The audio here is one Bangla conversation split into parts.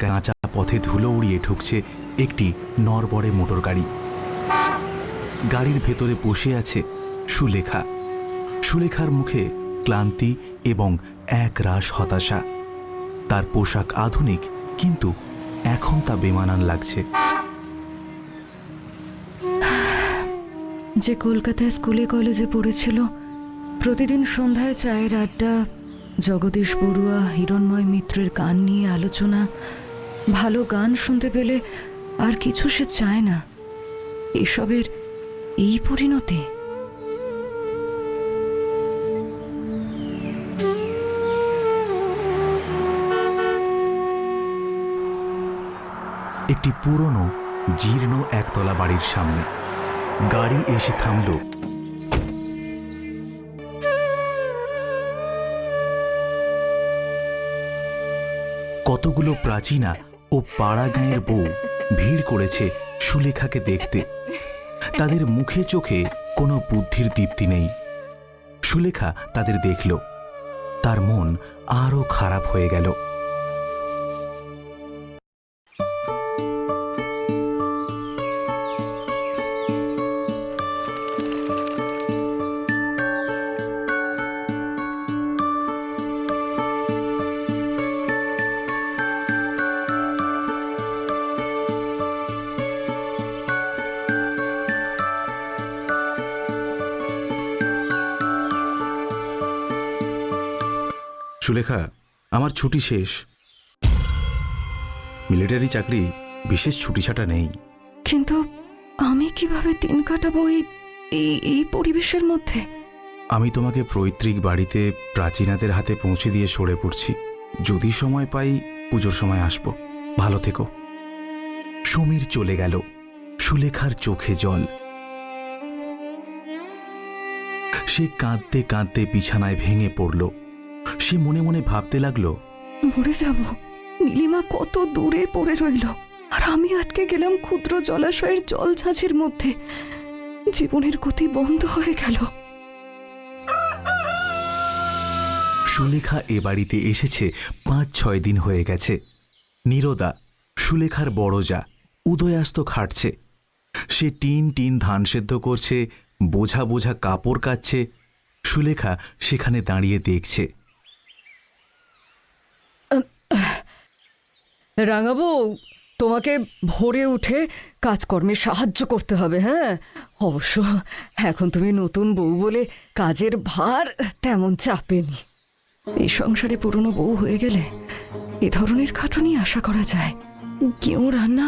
কাঁচা পথে ধুলো উড়িয়ে ঢুকছে একটি নড়বড়ে মোটর গাড়ি। গাড়ির ভেতরে বসে আছে সুলেখা। সুলেখার মুখে ক্লান্তি এবং একরাশ হতাশা। তার পোশাক আধুনিক, কিন্তু এখন তা বেমানান লাগছে। যে কলকাতায় স্কুলে কলেজে পড়েছিল, প্রতিদিন সন্ধ্যায় চায়ের আড্ডা, জগদীশ বড়ুয়া, হিরণময় মিত্রের গান নিয়ে আলোচনা, ভালো গান শুনতে পেলে আর কিছু সে চায় না। এসবের এই পরিণতি। একটি পুরনো জীর্ণ একতলা বাড়ির সামনে গাড়ি এসে থামল। কতগুলো প্রাচীনা ও পাড়া গাঁয়ের বউ ভিড় করেছে সুলেখাকে দেখতে। তাদের মুখে চোখে কোনো বুদ্ধির দীপ্তি নেই। সুলেখা তাদের দেখল, তার মন আরো খারাপ হয়ে গেল। সুলেখা, আমার ছুটি শেষ। মিলিটারি চাকরি, বিশেষ ছুটি ছাটা নেই। কিন্তু আমি কিভাবে দিন কাটাবো এই পরিবেশের মধ্যে? আমি তোমাকে পৈতৃক বাড়িতে প্রাচীনাদের হাতে পৌঁছে দিয়ে সরে পড়ছি। যদি সময় পাই পুজোর সময় আসব। ভালো থেকো। সমীর চলে গেল। সুলেখার চোখে জল। সে কাঁদতে কাঁদতে বিছানায় ভেঙে পড়ল। সে মনে মনে ভাবতে লাগলো, মরে যাব। নীলিমা কত দূরে পড়ে রইল, আর আমি আটকে গেলাম ক্ষুদ্র জলাশয়ের জল ঝাঁঝির মধ্যে। জীবনের গতি বন্ধ হয়ে গেল। সুলেখা এ বাড়িতে এসেছে ৫-৬ দিন হয়ে গেছে। নীরদা, সুলেখার বড় যা, উদয়াস্ত খাটছে। সে টিন টিন ধান সেদ্ধ করছে, বোঝা বোঝা কাপড় কাচ্ছে। সুলেখা সেখানে দাঁড়িয়ে দেখছে। রাঙাবউ, তোমাকে ভোরে উঠে কাজকর্মে সাহায্য করতে হবে। হ্যাঁ, অবশ্য এখন তুমি নতুন বউ বলে কাজের ভার তেমন চাপেনি। এই সংসারে পুরনো বউ হয়ে গেলে এ ধরনের খাটুনি আশা করা যায়। কেউ রান্না,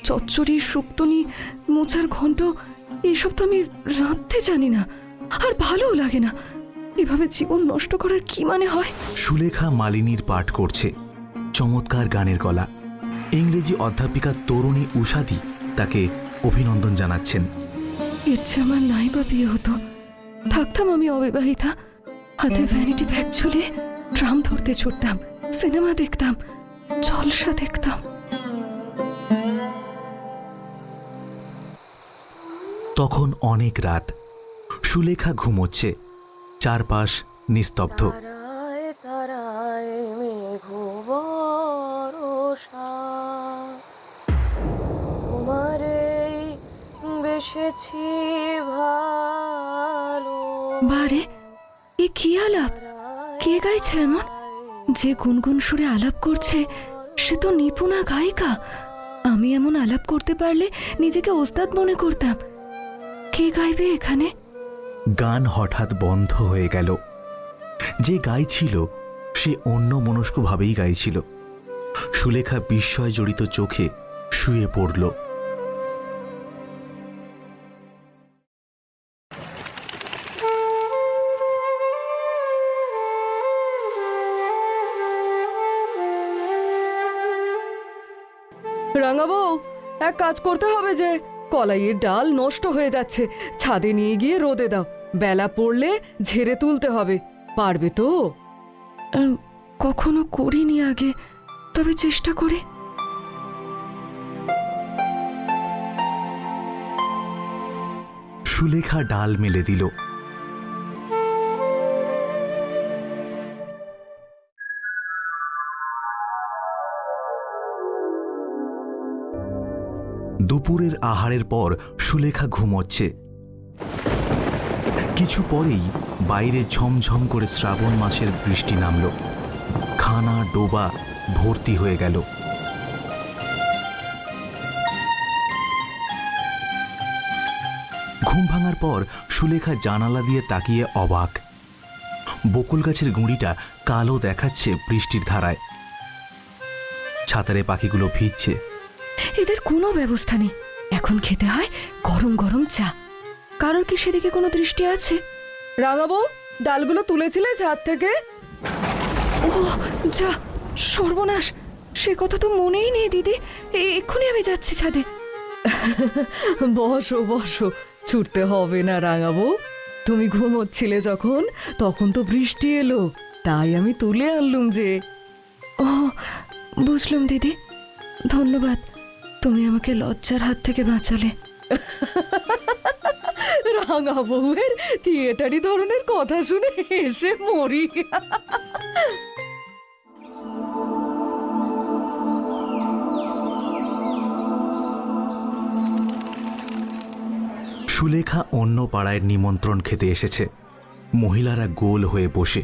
চচ্চড়ি, শুক্তনি, মোচার ঘন্ট এসব তো আমি রাঁধতে জানি না, আর ভালোও লাগে না। এভাবে জীবন নষ্ট করার কি মানে হয়? সুলেখা মালিনীর পাঠ করছে, চমৎকার গানের গলা। ইংরেজি অধ্যাপিকা তরুণী উষাদি তাকে অভিনন্দন জানাচ্ছেন। ইচ্ছে আমার নাই বা বিয়ে হতো, থাকতাম আমি অবিবাহিতা, হাতে ভ্যানিটি ব্যাগ ঝুলিয়ে ট্রাম ধরতে ছুটতাম, সিনেমা দেখতাম, জলসা দেখতাম। তখন অনেক রাত। সুলেখা ঘুমোচ্ছে। চারপাশ নিস্তব্ধ। বারে, এ কি আলাপ? কে গাইছে এমন? যে গুনগুন সুরে আলাপ করছে সে তো নিপুণা গায়িকা। আমি এমন আলাপ করতে পারলে নিজেকে ওস্তাদ মনে করতাম। কে গাইবে এখানে? গান হঠাৎ বন্ধ হয়ে গেল। যে গাইছিল সে অন্য মনস্কভাবেই গাইছিল। সুলেখা বিস্ময় জড়িত চোখে শুয়ে পড়ল। রাঙাবউ, এক কাজ করতে হবে যে, কলাইয়ের ডাল নষ্ট হয়ে যাচ্ছে, ছাদে নিয়ে গিয়ে রোদে দাও। বেলা পড়লে ঝেড়ে তুলতে হবে। পারবে তো? কখনো করিনি আগে, তবে চেষ্টা করি। সুলেখা ডাল মেলে দিল। দুপুরের আহারের পর সুলেখা ঘুমোচ্ছে। কিছু পরেই বাইরে ঝমঝম করে শ্রাবণ মাসের বৃষ্টি নামল। খানা ডোবা ভর্তি হয়ে গেল। ঘুম ভাঙার পর সুলেখা জানালা দিয়ে তাকিয়ে অবাক। বকুল গাছের গুঁড়িটা কালো দেখাচ্ছে বৃষ্টির ধারায়। ছাতারে পাখিগুলো ভিজছে। এদের কোনো ব্যবস্থা নেই। এখন খেতে হয় গরম গরম চা। কারোর কি সেদিকে কোনো দৃষ্টি আছে? রাঙাবো, ডালগুলো তুলেছিলে ছাদ থেকে? ও যা, সর্বনাশ! সে কথা তো মনেই নেই দিদি। এক্ষুনি আমি যাচ্ছি ছাদে। বসো বসো, ছুটতে হবে না রাঙাবো। তুমি ঘুমোচ্ছিলে যখন, তখন তো বৃষ্টি এলো, তাই আমি তুলে আনলুম যে। ও বুঝলাম দিদি, ধন্যবাদ। তুমি আমাকে লজ্জার হাত থেকে বাঁচালে। রাঙা বউয়ের থিয়েটারি ধরনের কথা শুনে হেসে মরি। সুলেখা অন্য পাড়ায় নিমন্ত্রণ খেতে এসেছে। মহিলারা গোল হয়ে বসে,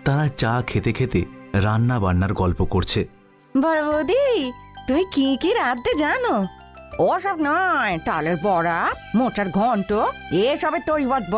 তারা চা খেতে খেতে রান্না বান্নার গল্প করছে। বড় বৌদি, তুমি কি কি রাঁধতে জানো? ওসব নয়, তালের বড়া, মোচার ঘন্ট, এসবের তৈবত